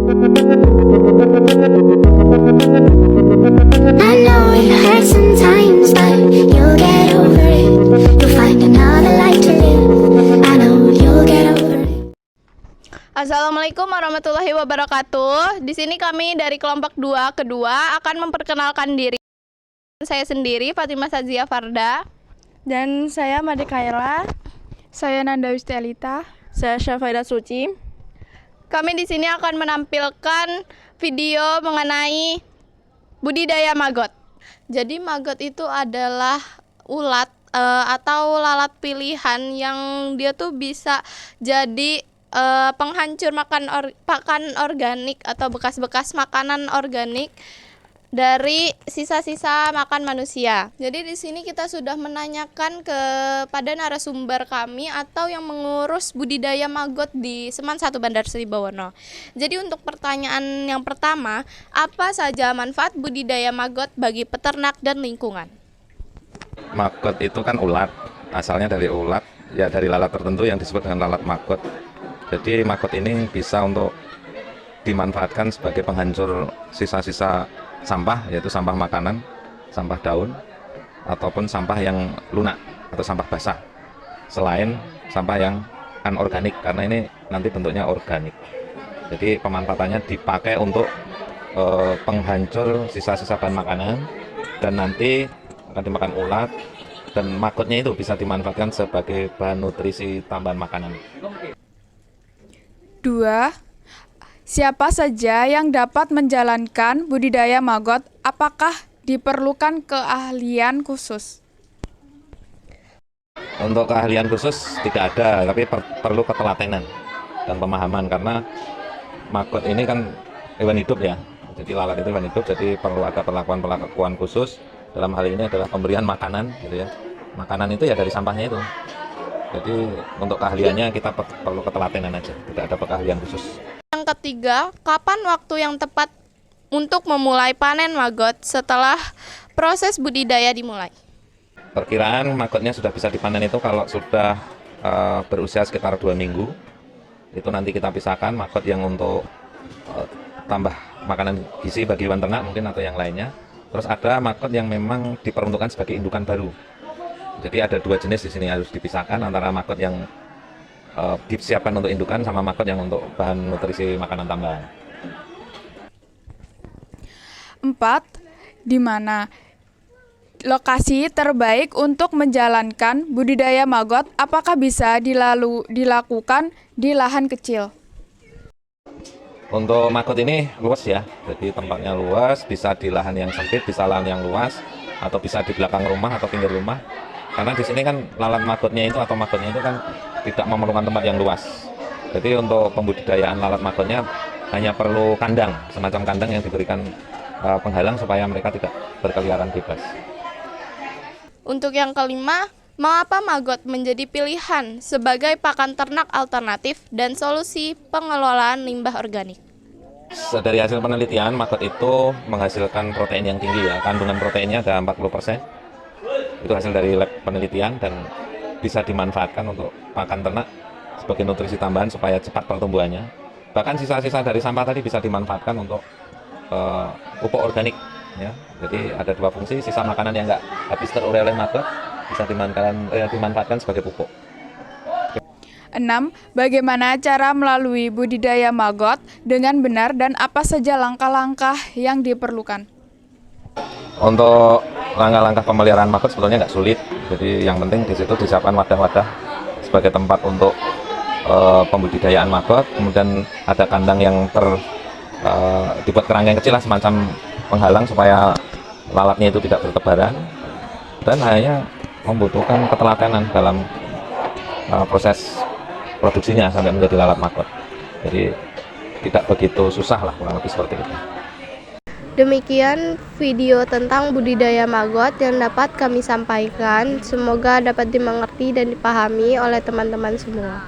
I know it hurts sometimes, but you'll get over it. You'll find another life to live. I know you'll get over it. Assalamualaikum warahmatullahi wabarakatuh. Di sini kami dari kelompok 2 kedua akan memperkenalkan diri. Saya sendiri Fatimah Sazia Farda. Dan saya Made Kaila. Saya Nanda Wistelita. Saya Syafaida Suci. Kami di sini akan menampilkan video mengenai budidaya maggot. Jadi maggot itu adalah ulat atau lalat pilihan yang dia tuh bisa jadi penghancur pakan organik atau bekas-bekas makanan organik dari sisa-sisa makan manusia. Jadi di sini kita sudah menanyakan kepada narasumber kami atau yang mengurus budidaya maggot di Seman 1 Bandar Sri Bawono. Jadi untuk pertanyaan yang pertama, apa saja manfaat budidaya maggot bagi peternak dan lingkungan? Maggot itu kan ulat, asalnya dari ulat, ya dari lalat tertentu yang disebut dengan lalat maggot. Jadi maggot ini bisa untuk dimanfaatkan sebagai penghancur sisa-sisa sampah, yaitu sampah makanan, sampah daun, ataupun sampah yang lunak atau sampah basah, selain sampah yang anorganik, karena ini nanti bentuknya organik. Jadi pemanfaatannya dipakai untuk penghancur sisa-sisa bahan makanan, dan nanti akan dimakan ulat, dan maggotnya itu bisa dimanfaatkan sebagai bahan nutrisi tambahan makanan. 2. Siapa saja yang dapat menjalankan budidaya maggot? Apakah diperlukan keahlian khusus? Untuk keahlian khusus tidak ada, tapi perlu ketelatenan dan pemahaman, karena maggot ini kan hewan hidup ya. Jadi lalat itu hewan hidup, jadi perlu ada perlakuan khusus. Dalam hal ini adalah pemberian makanan, gitu ya. Makanan itu ya dari sampahnya itu. Jadi untuk keahliannya kita perlu ketelatenan aja, tidak ada keahlian khusus. Yang ketiga, kapan waktu yang tepat untuk memulai panen maggot setelah proses budidaya dimulai? Perkiraan maggotnya sudah bisa dipanen itu kalau sudah berusia sekitar 2 minggu. Itu nanti kita pisahkan maggot yang untuk tambah makanan gizi bagi hewan ternak mungkin atau yang lainnya. Terus ada maggot yang memang diperuntukkan sebagai indukan baru. Jadi ada 2 jenis di sini, harus dipisahkan antara maggot yang disiapkan untuk indukan sama maggot yang untuk bahan nutrisi makanan tambahan. 4. Di mana lokasi terbaik untuk menjalankan budidaya maggot? Apakah bisa dilakukan di lahan kecil? Untuk maggot ini luas ya, jadi tempatnya luas, bisa di lahan yang sempit, bisa lahan yang luas, atau bisa di belakang rumah atau pinggir rumah. Karena di sini kan lalat maggotnya itu atau maggotnya itu kan tidak memerlukan tempat yang luas. Jadi untuk pembudidayaan lalat maggotnya hanya perlu kandang, semacam kandang yang diberikan penghalang supaya mereka tidak berkeliaran bebas. Untuk yang kelima, mengapa maggot menjadi pilihan sebagai pakan ternak alternatif dan solusi pengelolaan limbah organik? Dari hasil penelitian, maggot itu menghasilkan protein yang tinggi ya, kandungan proteinnya ada 40%. Itu hasil dari lab penelitian dan bisa dimanfaatkan untuk pakan ternak sebagai nutrisi tambahan supaya cepat pertumbuhannya. Bahkan sisa-sisa dari sampah tadi bisa dimanfaatkan untuk pupuk organik ya. Jadi ada 2 fungsi, sisa makanan yang nggak habis terurai oleh maggot bisa dimanfaatkan sebagai pupuk. 6. Bagaimana cara melalui budidaya maggot dengan benar dan apa saja langkah-langkah yang diperlukan? Untuk langkah-langkah pemeliharaan maggot sebetulnya nggak sulit. Jadi yang penting di situ disiapkan wadah-wadah sebagai tempat untuk pembudidayaan maggot. Kemudian ada kandang yang dibuat kerangkeng kecil lah, semacam penghalang supaya lalatnya itu tidak bertebaran. Dan hanya membutuhkan ketelatenan dalam proses produksinya sampai menjadi lalat maggot. Jadi tidak begitu susah lah, kurang lebih seperti itu. Demikian video tentang budidaya maggot yang dapat kami sampaikan. Semoga dapat dimengerti dan dipahami oleh teman-teman semua.